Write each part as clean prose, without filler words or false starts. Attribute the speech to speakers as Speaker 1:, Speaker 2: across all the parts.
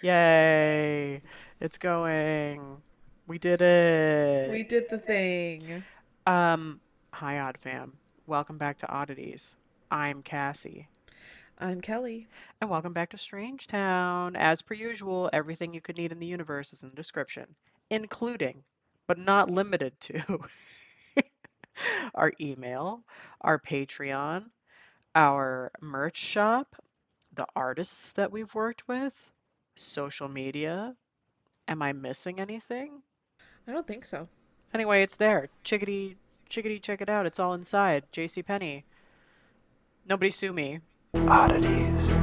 Speaker 1: Yay! It's going. We did
Speaker 2: We
Speaker 1: it.
Speaker 2: did the thing.
Speaker 1: Um, Hi, Odd Fam. Welcome back to Oddities. I'm Cassie.
Speaker 2: I'm Kelly.
Speaker 1: And welcome back to Strange Town. As per usual, everything you could need in the universe is in the description, including, but not limited to, our email, our Patreon, our merch shop, the artists that we've worked with, social media. Am I missing anything?
Speaker 2: I don't think so.
Speaker 1: Anyway, it's there. Chickadee, chickadee, check it out. It's all inside. J.C. Penney. Nobody sue me.
Speaker 3: Oddities.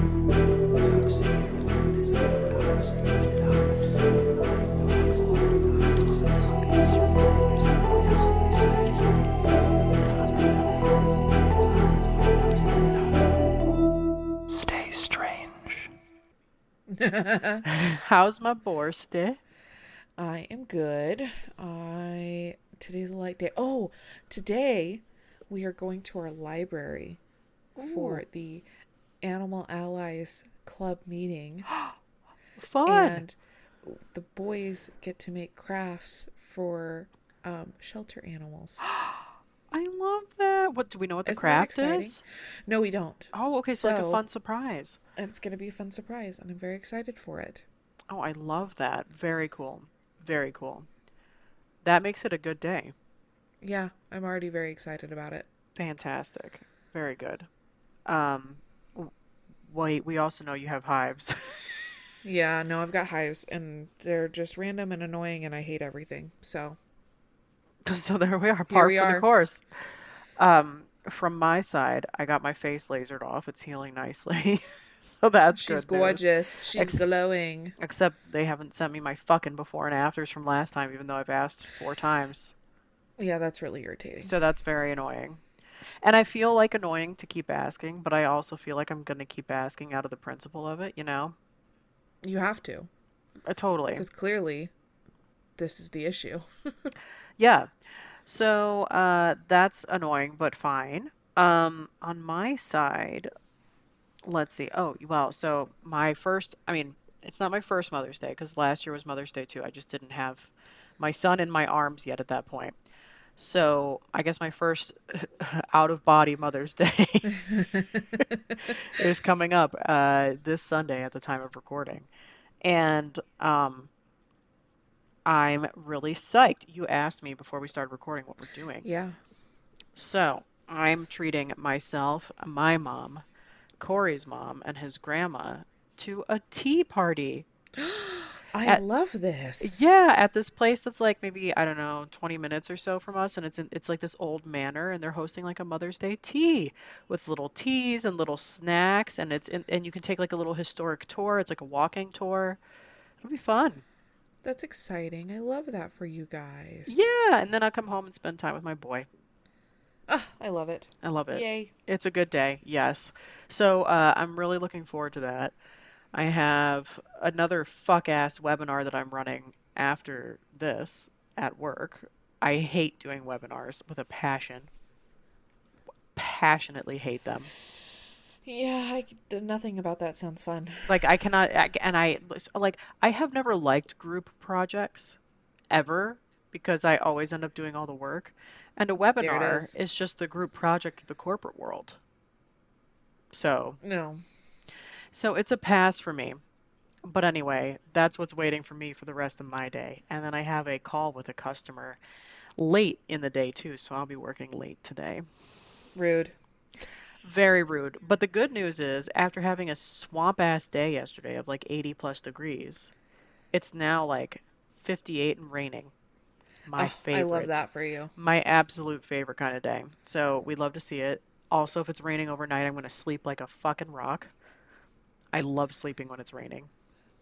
Speaker 3: Stay strange.
Speaker 1: How's my birthday?
Speaker 2: I am good. Today's a light day. Oh, today we are going to our library
Speaker 1: Ooh,
Speaker 2: for the Animal Allies Club meeting,
Speaker 1: fun.
Speaker 2: and the boys get to make crafts for shelter animals.
Speaker 1: I love that. What do we know what the
Speaker 2: Isn't that
Speaker 1: craft
Speaker 2: exciting?
Speaker 1: is?
Speaker 2: No, we don't.
Speaker 1: Oh, okay, so like a
Speaker 2: So
Speaker 1: fun surprise.
Speaker 2: it's going to be a fun surprise, and I'm very excited for it.
Speaker 1: Oh, I love that. Very cool. Very cool. That makes it a good day.
Speaker 2: Yeah, I'm already very excited about it.
Speaker 1: Fantastic. Very good. Um, Wait, we also know you have hives.
Speaker 2: Yeah, no, I've got hives and they're just random and annoying and I hate everything. So
Speaker 1: So there we are,
Speaker 2: here
Speaker 1: par
Speaker 2: we
Speaker 1: for the
Speaker 2: are.
Speaker 1: course. From my side, I got my face lasered off. It's healing nicely. So that's
Speaker 2: She's
Speaker 1: good news.
Speaker 2: gorgeous. She's
Speaker 1: Ex
Speaker 2: glowing.
Speaker 1: Except they haven't sent me my fucking before and afters from last time, even though I've asked 4 times.
Speaker 2: Yeah, that's really irritating.
Speaker 1: So that's very annoying. And I feel like annoying to keep asking, but I also feel like I'm gonna keep asking out of the principle of it, you know?
Speaker 2: You have to,
Speaker 1: Totally.
Speaker 2: because clearly this is the issue.
Speaker 1: Yeah. So that's annoying, but fine. On my side, let's see. Oh, well, so my first, I mean, it's not my first Mother's Day because last year was Mother's Day too. I just didn't have my son in my arms yet at that point. So I guess my first out of body Mother's Day is coming up this Sunday at the time of recording. And I'm really psyched. You asked me before we started recording what we're doing.
Speaker 2: Yeah.
Speaker 1: So I'm treating myself, my mom, Corey's mom, and his grandma to a tea party
Speaker 2: I
Speaker 1: at
Speaker 2: love this.
Speaker 1: yeah, at this place that's like maybe, I don't know, 20 minutes or so from us, and it's like this old manor, and they're hosting like a Mother's Day tea with little teas and little snacks, and and you can take like a little historic tour. It's like a walking tour. It'll be fun.
Speaker 2: That's exciting. I love that for you guys.
Speaker 1: Yeah, and then I'll come home and spend time with my boy.
Speaker 2: Ah, I love it.
Speaker 1: I love it.
Speaker 2: Yay.
Speaker 1: It's a good day, yes. So I'm really looking forward to that. I have another fuck ass webinar that I'm running after this at work. I hate doing webinars with a passion. Passionately hate them.
Speaker 2: Yeah, nothing about that sounds fun.
Speaker 1: Like I cannot, and I like I have never liked group projects ever because I always end up doing all the work. And a
Speaker 2: There it
Speaker 1: webinar
Speaker 2: is.
Speaker 1: is just the group project of the corporate world. So,
Speaker 2: No.
Speaker 1: so it's a pass for me. But anyway, that's what's waiting for me for the rest of my day. And then I have a call with a customer late in the day too, so I'll be working late today.
Speaker 2: Rude.
Speaker 1: Very rude. But the good news is, after having a swamp ass day yesterday of like 80 plus degrees, it's now like 58 and raining. My
Speaker 2: Oh, I love
Speaker 1: favorite.
Speaker 2: that for you.
Speaker 1: My absolute favorite kind of day. So we'd love to see it. Also, if it's raining overnight, I'm going to sleep like a fucking rock. I love sleeping when it's raining.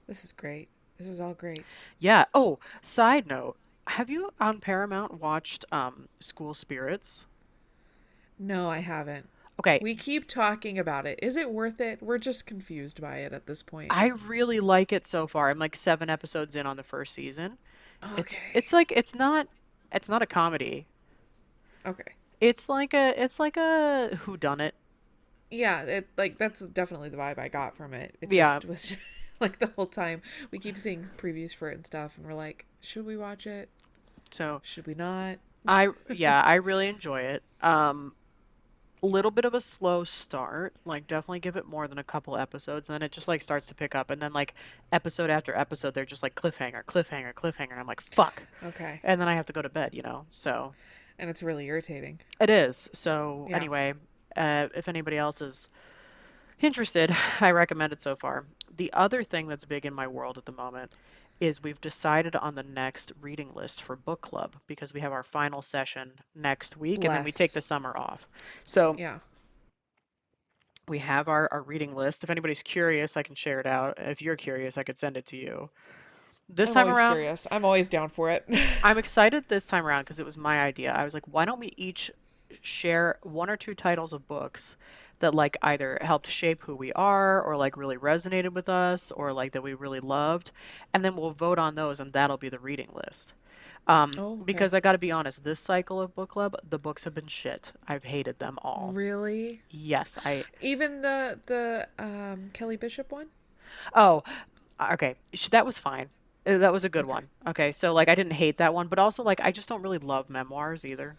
Speaker 2: This is great. This is all great.
Speaker 1: Yeah. Oh, side note, have you on Paramount watched School Spirits?
Speaker 2: No, I haven't.
Speaker 1: Okay,
Speaker 2: We keep talking about it. Is it worth it? We're just confused by it at this point.
Speaker 1: I really like it so far. I'm like 7 episodes in on the first season.
Speaker 2: Okay.
Speaker 1: It's not a comedy.
Speaker 2: Okay.
Speaker 1: It's like a whodunit.
Speaker 2: Yeah, it like that's definitely the vibe I got from it. It
Speaker 1: Yeah.
Speaker 2: just was like the whole time. We keep seeing previews for it and stuff, and we're like, should we watch it?
Speaker 1: So
Speaker 2: Should we not?
Speaker 1: yeah, I really enjoy it. Little bit of a slow start, like definitely give it more than a couple episodes, and then it just like starts to pick up, and then like episode after episode, they're just like cliffhanger, cliffhanger, cliffhanger. And I'm like, fuck.
Speaker 2: Okay.
Speaker 1: And then I have to go to bed, you know? So
Speaker 2: And it's really irritating.
Speaker 1: it is. So
Speaker 2: Yeah.
Speaker 1: anyway, if anybody else is interested, I recommend it so far. The other thing that's big in my world at the moment is we've decided on the next reading list for book club because we have our final session next week and then we take
Speaker 2: Bless.
Speaker 1: the summer off. So
Speaker 2: Yeah.
Speaker 1: we have our reading list. If anybody's curious, I can share it out. If you're curious, I could send it to you. This
Speaker 2: I'm
Speaker 1: time
Speaker 2: always
Speaker 1: around,
Speaker 2: curious. I'm always down for it.
Speaker 1: I'm excited this time around because it was my idea. I was like, why don't we each share one or two titles of books that like either helped shape who we are or like really resonated with us or like that we really loved, and then we'll vote on those and that'll be the reading list.
Speaker 2: Oh, okay.
Speaker 1: Because I got to be honest, this cycle of book club, the books have been shit. I've hated them all.
Speaker 2: Really?
Speaker 1: Yes, I.
Speaker 2: Even the Kelly Bishop one?
Speaker 1: Oh, okay. That was fine. That was a good
Speaker 2: Okay.
Speaker 1: one. Okay, so like I didn't hate that one, but also like I just don't really love memoirs either.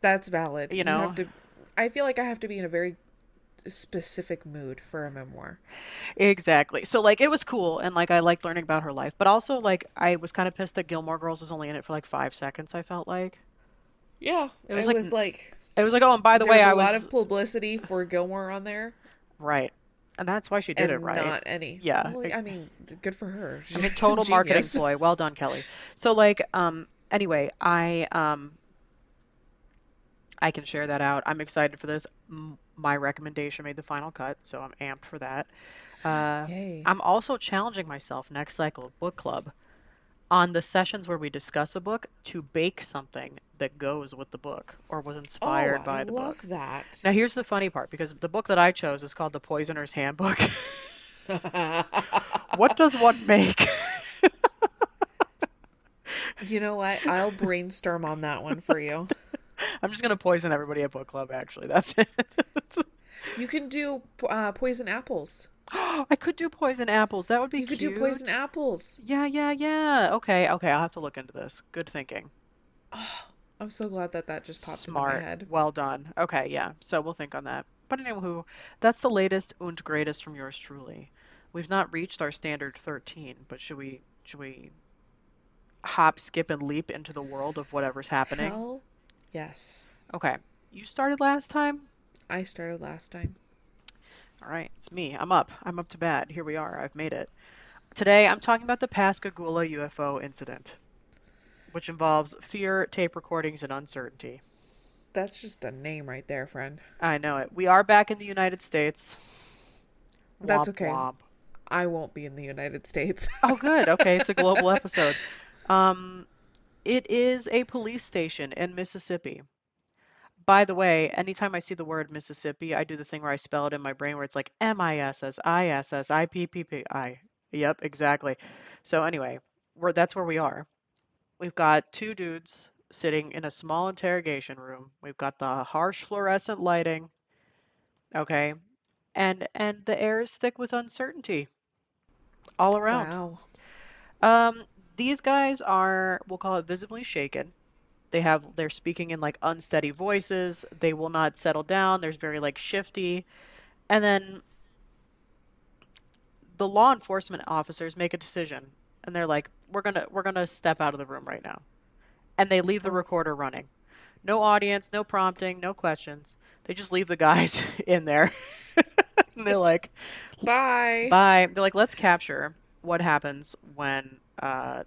Speaker 2: That's valid.
Speaker 1: You
Speaker 2: You have
Speaker 1: know?
Speaker 2: to I feel like I have to be in a very specific mood for a memoir.
Speaker 1: Exactly. So like it was cool and like I liked learning about her life, but also like I was kind of pissed that Gilmore Girls was only in it for like 5 seconds, I felt like.
Speaker 2: Yeah,
Speaker 1: It was
Speaker 2: it
Speaker 1: like
Speaker 2: was like
Speaker 1: it was like, oh, and by the
Speaker 2: there
Speaker 1: way,
Speaker 2: was a
Speaker 1: I
Speaker 2: lot
Speaker 1: was
Speaker 2: of publicity for Gilmore on there
Speaker 1: right. And that's why she did it
Speaker 2: and
Speaker 1: right.
Speaker 2: not any.
Speaker 1: Yeah.
Speaker 2: Well, I mean, good for her.
Speaker 1: I mean, total marketing
Speaker 2: Genius.
Speaker 1: ploy. Well done, Kelly. So like anyway, I can share that out. I'm excited for this. My recommendation made the final cut, so I'm amped for that. Uh
Speaker 2: Yay.
Speaker 1: I'm also challenging myself next cycle of book club on the sessions where we discuss a book to bake something that goes with the book or was
Speaker 2: Oh,
Speaker 1: inspired
Speaker 2: I
Speaker 1: by the
Speaker 2: love
Speaker 1: book.
Speaker 2: that.
Speaker 1: Now, here's the funny part because the book that I chose is called The Poisoner's Handbook. What does one make?
Speaker 2: You know what? I'll brainstorm on that one for you.
Speaker 1: I'm just going to poison everybody at book club, actually. That's it.
Speaker 2: You can do poison apples.
Speaker 1: I could do poison apples. That would be
Speaker 2: You could do poison
Speaker 1: cute.
Speaker 2: apples.
Speaker 1: Yeah, yeah, yeah. Okay, okay. I'll have to look into this. Good thinking.
Speaker 2: Oh, I'm so glad that that just popped into my
Speaker 1: Smart.
Speaker 2: head.
Speaker 1: Well done. Okay, yeah. So we'll think on that. But anywho, that's the latest und greatest from yours truly. We've not reached our standard 13, but should we hop, skip, and leap into the world of whatever's happening?
Speaker 2: Hell yes.
Speaker 1: Okay. You started last time?
Speaker 2: I started last time.
Speaker 1: All right, it's me. I'm up. I'm up to bat. Here we are. I've made it. Today, I'm talking about the Pascagoula UFO incident, which involves fear, tape recordings, and uncertainty.
Speaker 2: That's just a name right there, friend.
Speaker 1: I know it. We are back in the United States.
Speaker 2: That's
Speaker 1: Womp
Speaker 2: okay.
Speaker 1: womp.
Speaker 2: I won't be in the United States.
Speaker 1: Oh, good. Okay, it's a global episode. Um, it is a police station in Mississippi. By the way, anytime I see the word Mississippi, I do the thing where I spell it in my brain where it's like Mississippi. Yep, exactly. So anyway, that's where we are. We've got two dudes sitting in a small interrogation room. We've got the harsh fluorescent lighting, okay? And the air is thick with uncertainty all around.
Speaker 2: Wow.
Speaker 1: Um, these guys are, we'll call it visibly shaken. They're speaking in like unsteady voices. They will not settle down. There's very like shifty. And then the law enforcement officers make a decision and they're like, we're gonna step out of the room right now. And they leave the
Speaker 2: Oh,
Speaker 1: recorder running. No audience, no prompting, no questions. They just leave the guys in there. And they're like,
Speaker 2: bye.
Speaker 1: bye. They're like, let's capture what happens when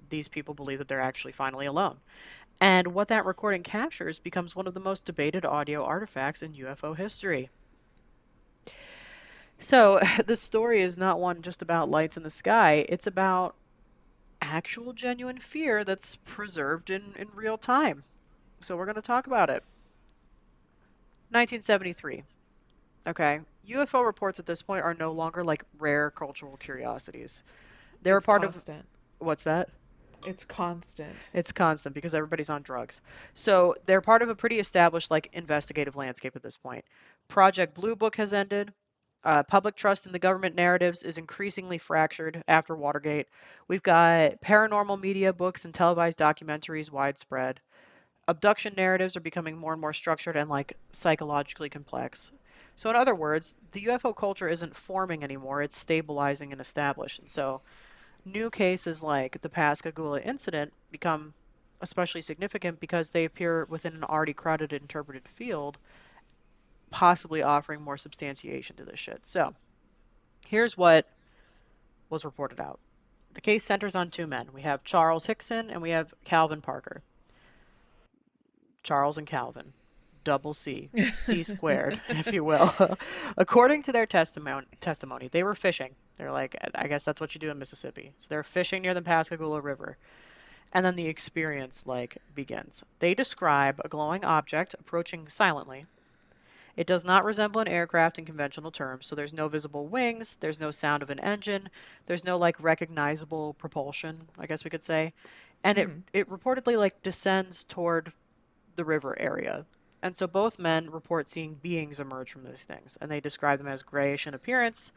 Speaker 1: these people believe that they're actually finally alone. And what that recording captures becomes one of the most debated audio artifacts in UFO history. So, the story is not one just about lights in the sky, it's about actual genuine fear that's preserved in real time. So, we're going to talk about it. 1973. Okay. UFO reports at this point are no longer like rare cultural curiosities. They're a
Speaker 2: It's
Speaker 1: part of
Speaker 2: constant.
Speaker 1: what's that?
Speaker 2: It's constant.
Speaker 1: It's constant because everybody's on drugs. So they're part of a pretty established like investigative landscape at this point. Project Blue Book has ended. Public trust in the government narratives is increasingly fractured after Watergate. We've got paranormal media, books, and televised documentaries widespread. Abduction narratives are becoming more and more structured and like psychologically complex. So, in other words, the UFO culture isn't forming anymore, it's stabilizing and established. And so, new cases like the Pascagoula incident become especially significant because they appear within an already crowded interpreted field, possibly offering more substantiation to this shit. So, here's what was reported out. The case centers on two men. We have Charles Hickson and we have Calvin Parker. Charles and Calvin. Double C, C squared, if you will. According to their testimony, they were fishing. They're like, I guess that's what you do in Mississippi. So they're fishing near the Pascagoula River. And then the experience like begins. They describe a glowing object approaching silently. It does not resemble an aircraft in conventional terms, so there's no visible wings, there's no sound of an engine, there's no like recognizable propulsion, I guess we could say. And it reportedly like descends toward the river area. And so both men report seeing beings emerge from those things, and they describe them as grayish in appearance,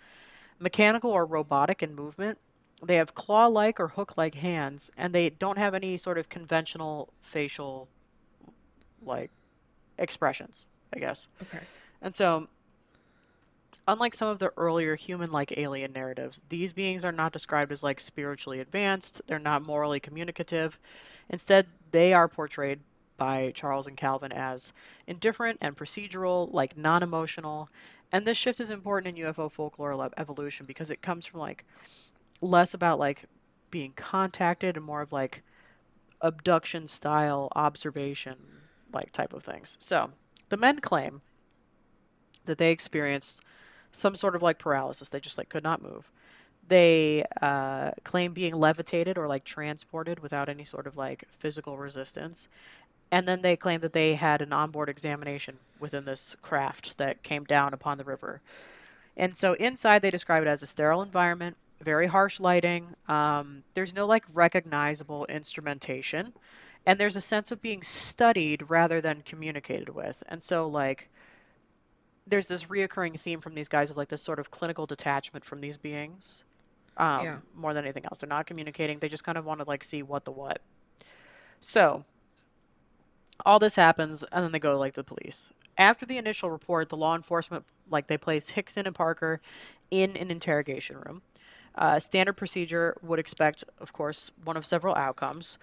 Speaker 1: mechanical or robotic in movement. They have claw-like or hook-like hands, and they don't have any sort of conventional facial like expressions, I guess.
Speaker 2: Okay.
Speaker 1: And so, unlike some of the earlier human-like alien narratives, these beings are not described as like spiritually advanced. They're not morally communicative. Instead, they are portrayed by Charles and Calvin as indifferent and procedural, like non-emotional. And this shift is important in UFO folklore evolution because it comes from like less about like being contacted and more of like abduction style observation like type of things. So, the men claim that they experienced some sort of like paralysis. They just like could not move. They claim being levitated or like transported without any sort of like physical resistance. And then they claim that they had an onboard examination within this craft that came down upon the river. And so inside, they describe it as a sterile environment, very harsh lighting. There's no like recognizable instrumentation. And there's a sense of being studied rather than communicated with. And so, like, there's this reoccurring theme from these guys of like this sort of clinical detachment from these beings,
Speaker 2: Yeah.
Speaker 1: more than anything else. They're not communicating. They just kind of want to like see what the what. So all this happens, and then they go to like the police. After the initial report, the law enforcement like they place Hickson and Parker in an interrogation room. Standard procedure would expect, of course, one of several outcomes,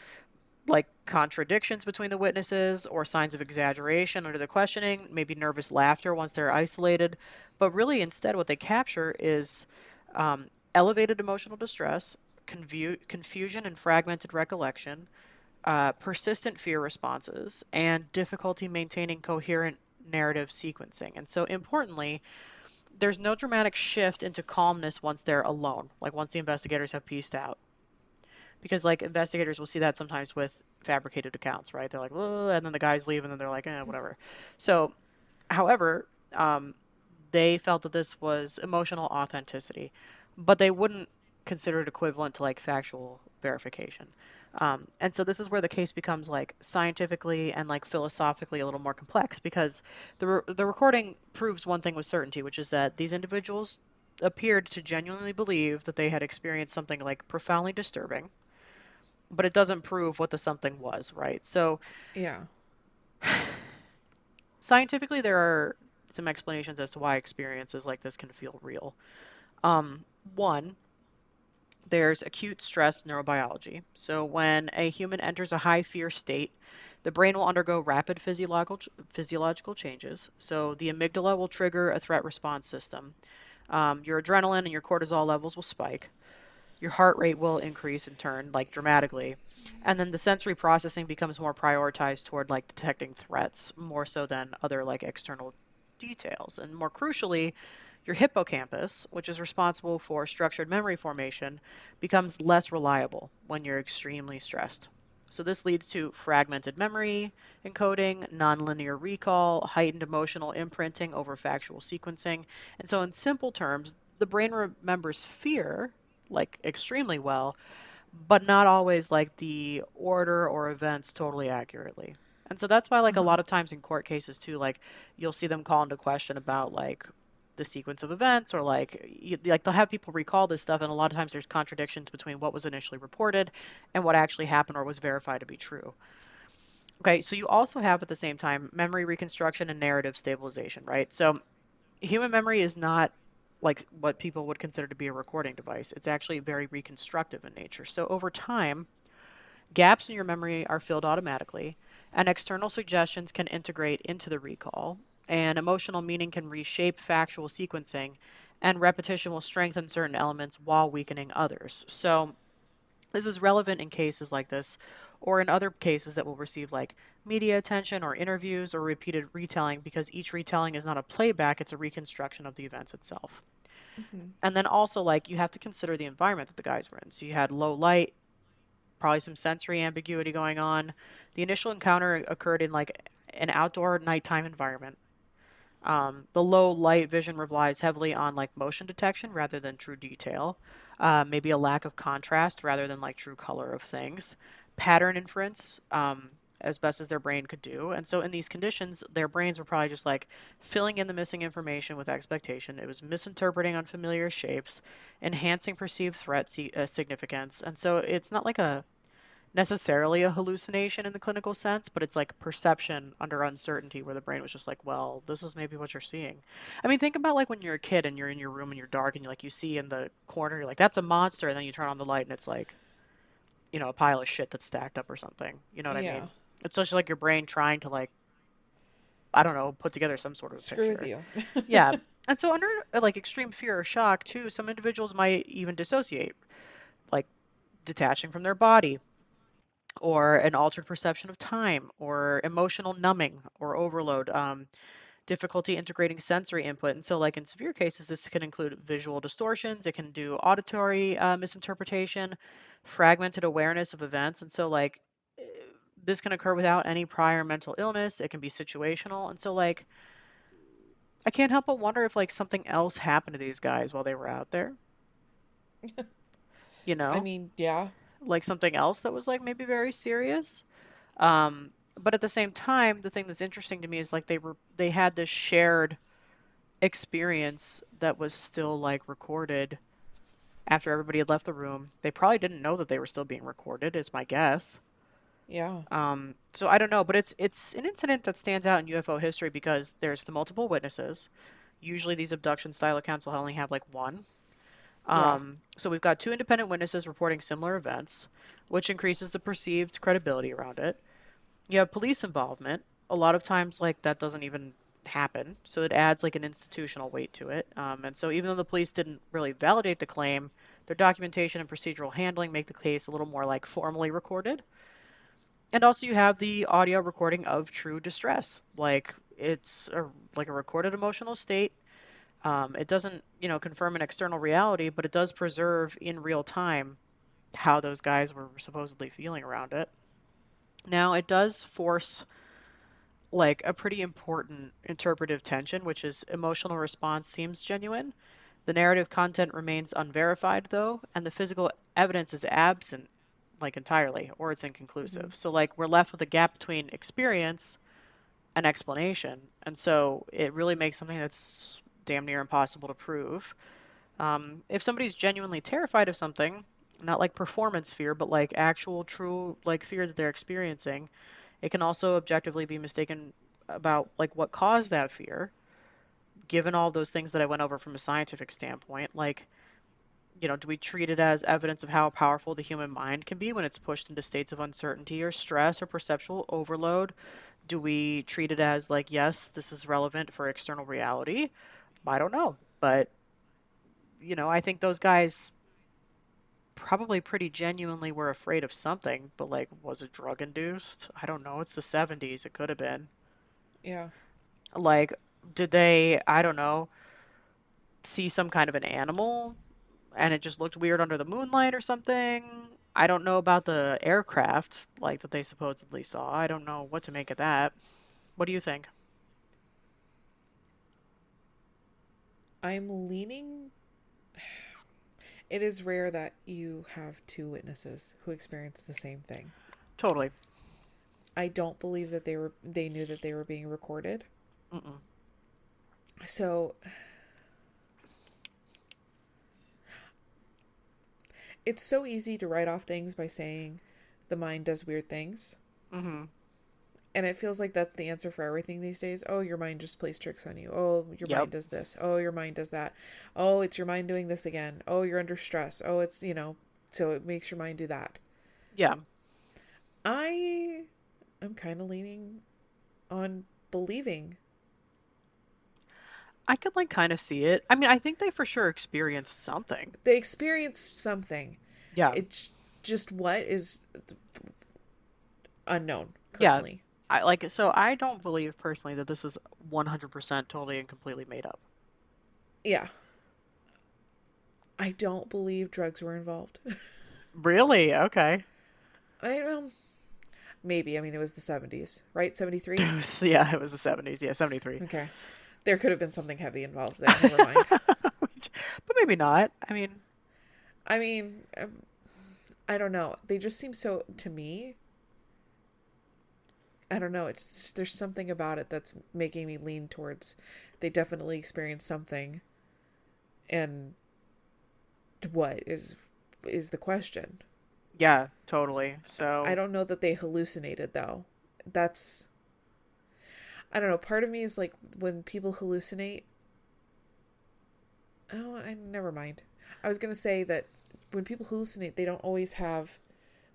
Speaker 1: like contradictions between the witnesses or signs of exaggeration under the questioning, maybe nervous laughter once they're isolated. But really, instead, what they capture is elevated emotional distress, confusion and fragmented recollection, persistent fear responses, and difficulty maintaining coherent narrative sequencing. And so, importantly, there's no dramatic shift into calmness once they're alone, like once the investigators have pieced out. Because, like, investigators will see that sometimes with fabricated accounts, right? They're like, "Well," and then the guys leave, and then they're like, whatever. So, however, they felt that this was emotional authenticity, but they wouldn't consider it equivalent to like factual verification. And so this is where the case becomes like scientifically and like philosophically a little more complex because the recording proves one thing with certainty, which is that these individuals appeared to genuinely believe that they had experienced something like profoundly disturbing, but it doesn't prove what the something was, right? So
Speaker 2: Yeah.
Speaker 1: scientifically, there are some explanations as to why experiences like this can feel real. Um, One, there's acute stress neurobiology. So when a human enters a high fear state, the brain will undergo rapid physiological changes. So the amygdala will trigger a threat response system. Your adrenaline and your cortisol levels will spike. Your heart rate will increase in turn, like dramatically. And then the sensory processing becomes more prioritized toward like detecting threats more so than other like external details. And more crucially, your hippocampus, which is responsible for structured memory formation, becomes less reliable when you're extremely stressed. So this leads to fragmented memory encoding, nonlinear recall, heightened emotional imprinting over factual sequencing. And so in simple terms, the brain remembers fear like extremely well, but not always like the order or events totally accurately. And so that's why like a
Speaker 2: Uh-huh.
Speaker 1: lot of times in court cases too, like you'll see them call into question about like the sequence of events, or like they'll have people recall this stuff, and a lot of times there's contradictions between what was initially reported and what actually happened or was verified to be true. Okay, so you also have at the same time memory reconstruction and narrative stabilization, right? So human memory is not like what people would consider to be a recording device. It's actually very reconstructive in nature. So over time, gaps in your memory are filled automatically, and external suggestions can integrate into the recall, and emotional meaning can reshape factual sequencing, and repetition will strengthen certain elements while weakening others. So this is relevant in cases like this, or in other cases that will receive like media attention or interviews or repeated retelling, because each retelling is not a playback, it's a reconstruction of the events itself.
Speaker 2: Hmm.
Speaker 1: And then also, like, you have to consider the environment that the guys were in. So you had low light, probably some sensory ambiguity going on. The initial encounter occurred in like an outdoor nighttime environment. The low light vision relies heavily on like motion detection rather than true detail. Maybe a lack of contrast rather than like true color of things. Pattern inference, as best as their brain could do. And so in these conditions, their brains were probably just like filling in the missing information with expectation. It was misinterpreting unfamiliar shapes, enhancing perceived significance. And so it's not like a necessarily a hallucination in the clinical sense, but it's like perception under uncertainty where the brain was just like, well, this is maybe what you're seeing. I mean, think about like when you're a kid and you're in your room and you're dark and you see in the corner, you're like, that's a monster. And then you turn on the light and it's like, a pile of shit that's stacked up or something. You know what I
Speaker 2: Yeah.
Speaker 1: mean? It's just like your brain trying to like, I don't know, put together some sort of
Speaker 2: Screw with
Speaker 1: picture.
Speaker 2: you.
Speaker 1: Yeah. And so under like extreme fear or shock too, some individuals might even dissociate, like detaching from their body, or an altered perception of time, or emotional numbing or overload, difficulty integrating sensory input. And so, like in severe cases, this can include visual distortions, it can do auditory misinterpretation, fragmented awareness of events. And so, like, eh, this can occur without any prior mental illness, it can be situational. And so, like, I can't help but wonder if, like, something else happened to these guys while they were out there, you
Speaker 2: I
Speaker 1: know?
Speaker 2: mean, yeah.
Speaker 1: Like something else that was like maybe very serious. But at the same time, the thing that's interesting to me is like they had this shared experience that was still like recorded after everybody had left the room. They probably didn't know that they were still being recorded, is my guess.
Speaker 2: Yeah.
Speaker 1: So I don't know, but it's an incident that stands out in UFO history because there's the multiple witnesses. Usually these abduction style accounts will only have like one.
Speaker 2: Yeah.
Speaker 1: So we've got two independent witnesses reporting similar events, which increases the perceived credibility around it. You have police involvement. A lot of times, like, that doesn't even happen. So it adds like an institutional weight to it. And so even though the police didn't really validate the claim, their documentation and procedural handling make the case a little more like formally recorded. And also you have the audio recording of true distress. Like like a recorded emotional state. It doesn't, confirm an external reality, but it does preserve in real time how those guys were supposedly feeling around it. Now, it does force like a pretty important interpretive tension, which is emotional response seems genuine. The narrative content remains unverified, though, and the physical evidence is absent, like entirely, or it's
Speaker 2: Hmm.
Speaker 1: inconclusive. So, like, we're left with a gap between experience and explanation. And so it really makes something that's damn near impossible to prove. If somebody's genuinely terrified of something, not like performance fear, but like actual true like fear that they're experiencing, it can also objectively be mistaken about like what caused that fear, given all those things that I went over from a scientific standpoint. Like, do we treat it as evidence of how powerful the human mind can be when it's pushed into states of uncertainty or stress or perceptual overload? Do we treat it as like, yes, this is relevant for external reality? I don't know. But, I think those guys probably pretty genuinely were afraid of something, but like, was it drug induced? I don't know. It's the 70s. It could have been.
Speaker 2: Yeah.
Speaker 1: Like, did they, I don't know, see some kind of an animal and it just looked weird under the moonlight or something? I don't know about the aircraft like that they supposedly saw. I don't know what to make of that. What do you think?
Speaker 2: I'm leaning. It is rare that you have two witnesses who experience the same thing.
Speaker 1: Totally.
Speaker 2: I don't believe that they knew that they were being recorded.
Speaker 1: Mm-mm.
Speaker 2: So It's so easy to write off things by saying the mind does weird things.
Speaker 1: Hmm.
Speaker 2: And it feels like that's the answer for everything these days. Oh, your mind just plays tricks on you. Oh, your
Speaker 1: Yep.
Speaker 2: mind does this. Oh, your mind does that. Oh, it's your mind doing this again. Oh, you're under stress. Oh, it's, so it makes your mind do that.
Speaker 1: Yeah.
Speaker 2: I am kind of leaning on believing.
Speaker 1: I could like kind of see it. I mean, I think they for sure experienced something.
Speaker 2: They experienced something.
Speaker 1: Yeah.
Speaker 2: It's just what is unknown
Speaker 1: Yeah.
Speaker 2: currently.
Speaker 1: I like it. So I don't believe personally that this is 100% totally and completely made up.
Speaker 2: Yeah. I don't believe drugs were involved.
Speaker 1: Really? Okay.
Speaker 2: I maybe. I mean, it was the 70s, right? 73?
Speaker 1: Yeah, it was the 70s. Yeah, 73.
Speaker 2: Okay. There could have been something heavy involved there. Never mind.
Speaker 1: But maybe not. I mean,
Speaker 2: I mean, I don't know. They just seem so, to me, I don't know. It's there's something about it that's making me lean towards they definitely experienced something, and what is the question.
Speaker 1: yeah, totally.
Speaker 2: I
Speaker 1: So
Speaker 2: don't know that they hallucinated though. That's I don't know. Part of me is like when people hallucinate. Oh, I never mind. I was gonna say that when people hallucinate, they don't always have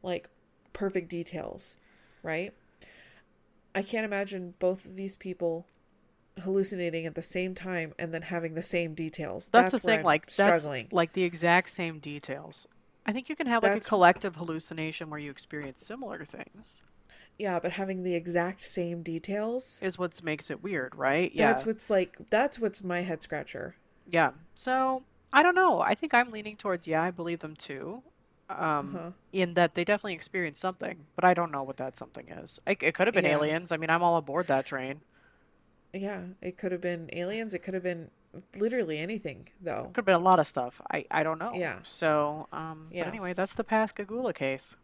Speaker 2: like perfect details, right? I can't imagine both of these people hallucinating at the same time and then having the same details.
Speaker 1: that's the
Speaker 2: That's where
Speaker 1: thing.
Speaker 2: I'm
Speaker 1: Like, that's
Speaker 2: struggling.
Speaker 1: like the exact same details. I think you can have like a
Speaker 2: That's
Speaker 1: collective hallucination where you experience similar things,
Speaker 2: yeah, but having the exact same details,
Speaker 1: is what makes it weird, right?
Speaker 2: that's
Speaker 1: Yeah.
Speaker 2: what's like that's what's my head scratcher.
Speaker 1: Yeah. So I don't know. I think I'm leaning towards, yeah, I believe them too.
Speaker 2: Uh-huh.
Speaker 1: In that they definitely experienced something, but I don't know what that something is. It could have been
Speaker 2: Yeah.
Speaker 1: aliens. I mean, I'm all aboard that train.
Speaker 2: Yeah, it could have been aliens, it could have been literally anything though.
Speaker 1: Could have been a lot of stuff. I don't know.
Speaker 2: Yeah.
Speaker 1: So, but
Speaker 2: Yeah.
Speaker 1: anyway, that's the Pascagoula case.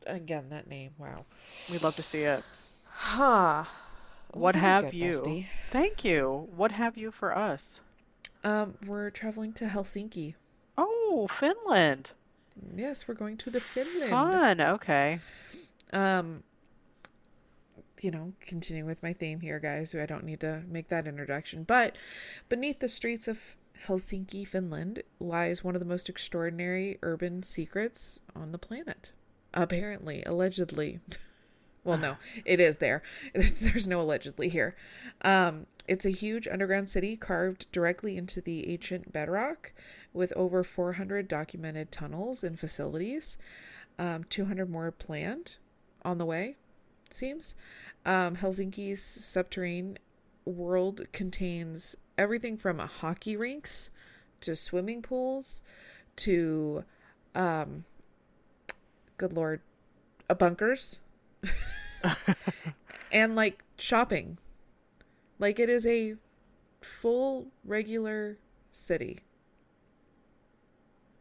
Speaker 2: Again, that name. Wow.
Speaker 1: We'd love to see it.
Speaker 2: Huh. Well,
Speaker 1: What
Speaker 2: very
Speaker 1: have
Speaker 2: good,
Speaker 1: you?
Speaker 2: bestie.
Speaker 1: Thank you. What have you for us?
Speaker 2: We're traveling to Helsinki.
Speaker 1: Oh, Finland.
Speaker 2: Yes, we're going to the Finland.
Speaker 1: Fun. Okay.
Speaker 2: Um, continuing with my theme here, guys, I don't need to make that introduction. But beneath the streets of Helsinki, Finland, lies one of the most extraordinary urban secrets on the planet. Apparently, allegedly. Well, no, it is there. There's no allegedly here. It's a huge underground city carved directly into the ancient bedrock with over 400 documented tunnels and facilities, 200 more planned on the way, it seems. Helsinki's subterranean world contains everything from a hockey rinks to swimming pools to, um, good lord, bunkers and like shopping. Like it is a full regular city,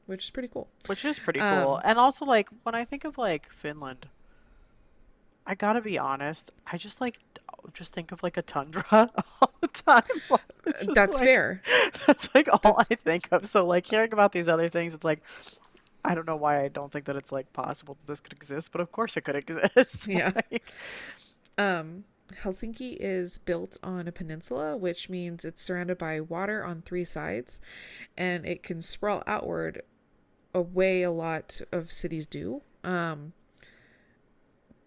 Speaker 2: which is pretty cool.
Speaker 1: Which is pretty cool.
Speaker 2: Um,
Speaker 1: And also, like, when I think of like Finland, I gotta be honest, I just think of like a tundra all the time. Like, it's just
Speaker 2: that's
Speaker 1: like
Speaker 2: fair.
Speaker 1: that's like all
Speaker 2: That's
Speaker 1: I think of. So like hearing about these other things, it's like I don't know why I don't think that it's like possible that this could exist, but of course it could exist.
Speaker 2: yeah.
Speaker 1: Like,
Speaker 2: Helsinki is built on a peninsula, which means it's surrounded by water on three sides, and it can sprawl outward a way a lot of cities do.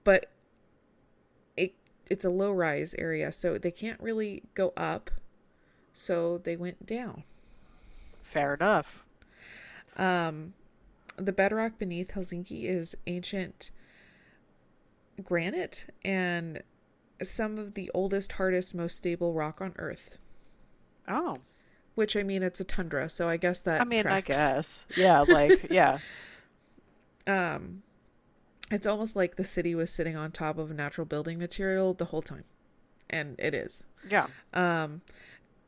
Speaker 2: But it's a low rise area, so they can't really go up. So they went down.
Speaker 1: fair enough.
Speaker 2: Um, the bedrock beneath Helsinki is ancient granite and some of the oldest, hardest, most stable rock on Earth.
Speaker 1: Oh,
Speaker 2: Which I mean, it's a tundra, so I guess
Speaker 1: I
Speaker 2: that
Speaker 1: mean, I
Speaker 2: tracks.
Speaker 1: guess. Yeah, like yeah.
Speaker 2: Um, it's almost like the city was sitting on top of a natural building material the whole time, and it is.
Speaker 1: Yeah.
Speaker 2: Um,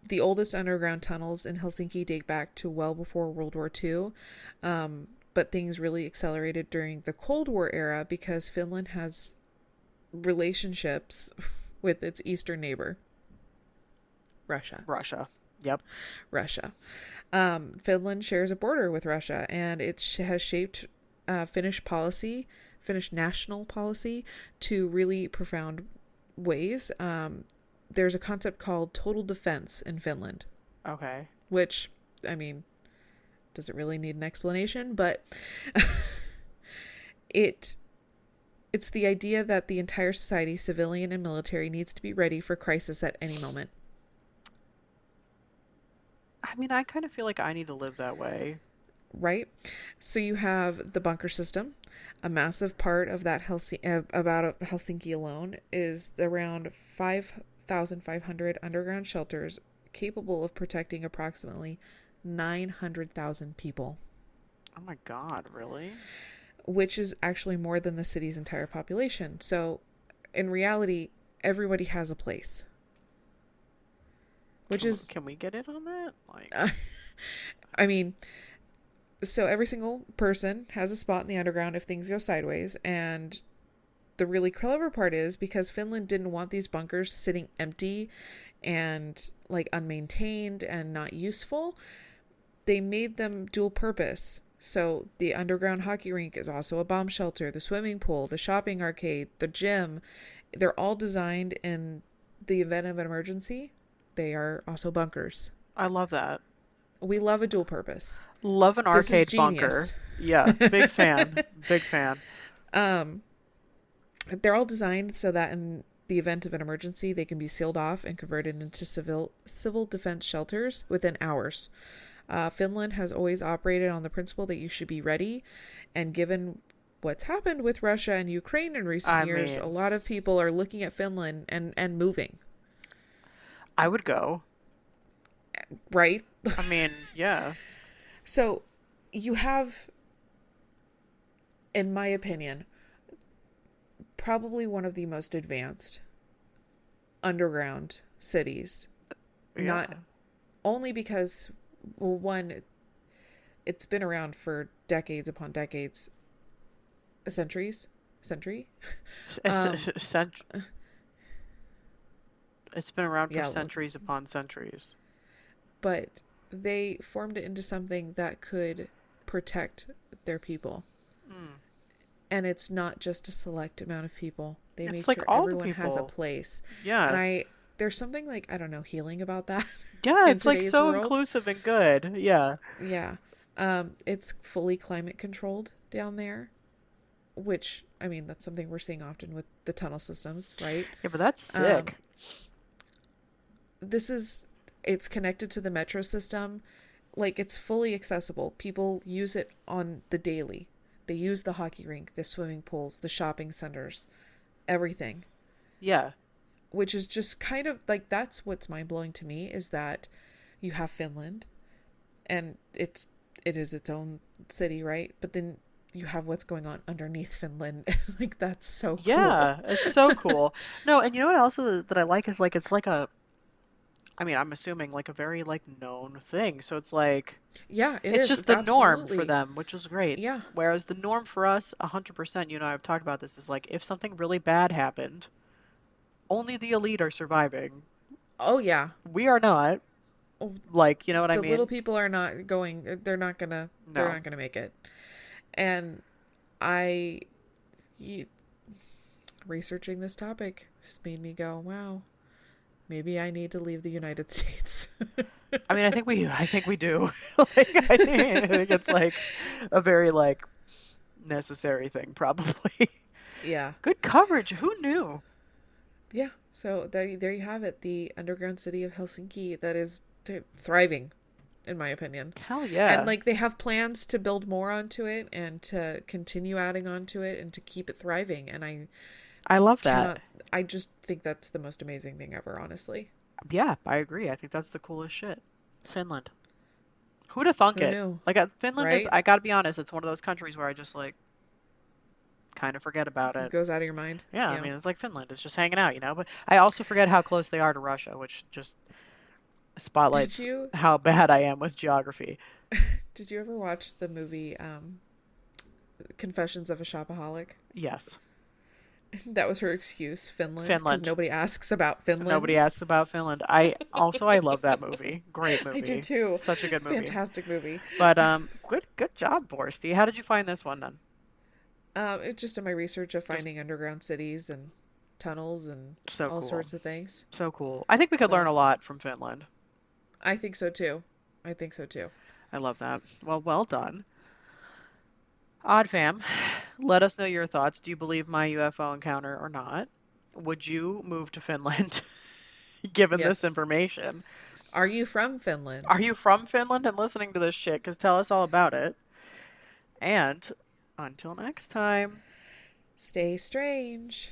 Speaker 2: the oldest underground tunnels in Helsinki date back to well before World War II, but things really accelerated during the Cold War era because Finland has relationships with its eastern neighbor, Russia.
Speaker 1: Russia. Yep.
Speaker 2: Russia. Finland shares a border with Russia, and it has shaped Finnish policy, Finnish national policy, to really profound ways. There's a concept called total defense in Finland,
Speaker 1: Okay.
Speaker 2: which, I mean, doesn't really need an explanation, but it it's the idea that the entire society, civilian and military, needs to be ready for crisis at any moment.
Speaker 1: I mean, I kind of feel like I need to live that way.
Speaker 2: Right? So you have the bunker system. A massive part of that about Helsinki alone is around 5,500 underground shelters capable of protecting approximately 900,000 people,
Speaker 1: Oh my God, really?
Speaker 2: which is actually more than the city's entire population. So in reality, everybody has a place, which is,
Speaker 1: Can we get in on that? Like,
Speaker 2: uh, I mean, so every single person has a spot in the underground if things go sideways. And the really clever part is because Finland didn't want these bunkers sitting empty and like unmaintained and not useful, they made them dual purpose. So the underground hockey rink is also a bomb shelter, the swimming pool, the shopping arcade, the gym. They're all designed in the event of an emergency. They are also bunkers.
Speaker 1: I love that.
Speaker 2: We love a dual purpose.
Speaker 1: Love an
Speaker 2: This is
Speaker 1: arcade bunker.
Speaker 2: genius.
Speaker 1: Yeah, big fan. Big fan.
Speaker 2: Um, they're all designed so that in the event of an emergency, they can be sealed off and converted into civil defense shelters within hours. Finland has always operated on the principle that you should be ready, and given what's happened with Russia and Ukraine in recent
Speaker 1: I
Speaker 2: years, a
Speaker 1: mean,
Speaker 2: lot of people are looking at Finland and moving.
Speaker 1: I would go.
Speaker 2: Right?
Speaker 1: I mean, yeah.
Speaker 2: So you have, in my opinion, probably one of the most advanced underground cities.
Speaker 1: Yeah.
Speaker 2: Not only because, well, one, it's been around for decades upon decades, century. Um,
Speaker 1: Cent- it's been around for
Speaker 2: yeah,
Speaker 1: centuries upon centuries.
Speaker 2: but they formed it into something that could protect their people.
Speaker 1: Mm.
Speaker 2: And it's not just a select amount of people. They
Speaker 1: It's
Speaker 2: made
Speaker 1: like
Speaker 2: sure
Speaker 1: all the
Speaker 2: everyone has a
Speaker 1: people.
Speaker 2: place. And
Speaker 1: Yeah.
Speaker 2: there's something like, I don't know, healing about that
Speaker 1: Yeah,
Speaker 2: in
Speaker 1: it's like
Speaker 2: today's
Speaker 1: so
Speaker 2: world.
Speaker 1: inclusive and good. Yeah.
Speaker 2: Yeah. It's fully climate controlled down there, which, I mean, that's something we're seeing often with the tunnel systems, right?
Speaker 1: Yeah, but that's
Speaker 2: Um,
Speaker 1: sick.
Speaker 2: this is, it's connected to the metro system. Like, it's fully accessible. People use it on the daily. They use the hockey rink, the swimming pools, the shopping centers, everything,
Speaker 1: Yeah.
Speaker 2: which is just kind of like, that's what's mind blowing to me is that you have Finland and it is its own city, right? But then you have what's going on underneath Finland. Like, that's so cool.
Speaker 1: Yeah, it's so cool. No, and you know what else that I like is like it's like a I mean, I'm assuming like a very like known thing. So it's like
Speaker 2: Yeah, it
Speaker 1: it's
Speaker 2: is.
Speaker 1: just
Speaker 2: It's
Speaker 1: the norm for
Speaker 2: absolutely.
Speaker 1: them, which is great.
Speaker 2: Yeah.
Speaker 1: Whereas the norm for us, 100%, you know, I've talked about this, is like if something really bad happened, only the elite are surviving.
Speaker 2: Oh yeah.
Speaker 1: We are not.
Speaker 2: Oh,
Speaker 1: Like, you know what I
Speaker 2: the little
Speaker 1: mean?
Speaker 2: people are not going, they're
Speaker 1: No.
Speaker 2: not gonna make it. And I you, researching this topic just made me go, wow, maybe I need to leave the United States.
Speaker 1: I mean, I think we do. Like, I think it's like a very like necessary thing, probably.
Speaker 2: Yeah.
Speaker 1: Good coverage. Who knew?
Speaker 2: Yeah. So there you have it, the underground city of Helsinki that is thriving, in my opinion.
Speaker 1: Hell
Speaker 2: And
Speaker 1: yeah.
Speaker 2: like they have plans to build more onto it and to continue adding onto it and to keep it thriving. And
Speaker 1: I love that.
Speaker 2: cannot, I just think that's the most amazing thing ever, honestly.
Speaker 1: Yeah, I agree. I think that's the coolest shit. Finland. Who'd have thunk
Speaker 2: Who
Speaker 1: it?
Speaker 2: knew?
Speaker 1: Like, Finland is,
Speaker 2: Right?
Speaker 1: I gotta be honest, it's one of those countries where I just like kind of forget about
Speaker 2: It
Speaker 1: it.
Speaker 2: goes out of your mind.
Speaker 1: Yeah, I
Speaker 2: Yeah.
Speaker 1: mean, it's like Finland. It's just hanging out, you know? But I also forget how close they are to Russia, which just
Speaker 2: Did
Speaker 1: spotlights
Speaker 2: you
Speaker 1: how bad I am with geography.
Speaker 2: did you ever watch the movie Confessions of a Shopaholic?
Speaker 1: Yes.
Speaker 2: That was her excuse, Finland, because
Speaker 1: Finland.
Speaker 2: nobody asks about
Speaker 1: Nobody
Speaker 2: Finland.
Speaker 1: asks about Finland. I love that movie. Great
Speaker 2: I do
Speaker 1: movie.
Speaker 2: too.
Speaker 1: Such a good movie.
Speaker 2: Fantastic movie.
Speaker 1: But good job, Borsty. How did you find this one then?
Speaker 2: It's just in my research of
Speaker 1: Just
Speaker 2: finding underground cities and tunnels and
Speaker 1: so
Speaker 2: all
Speaker 1: cool.
Speaker 2: sorts of things.
Speaker 1: So cool. I think we could learn
Speaker 2: So
Speaker 1: a lot from Finland.
Speaker 2: I think so too. I think so too.
Speaker 1: I love that. Well done. Odd fam, let us know your thoughts. Do you believe my UFO encounter or not? Would you move to Finland given this
Speaker 2: Yes.
Speaker 1: information?
Speaker 2: Are you from Finland?
Speaker 1: Are you from Finland and listening to this shit? Because tell us all about it. And until next time.
Speaker 2: Stay strange.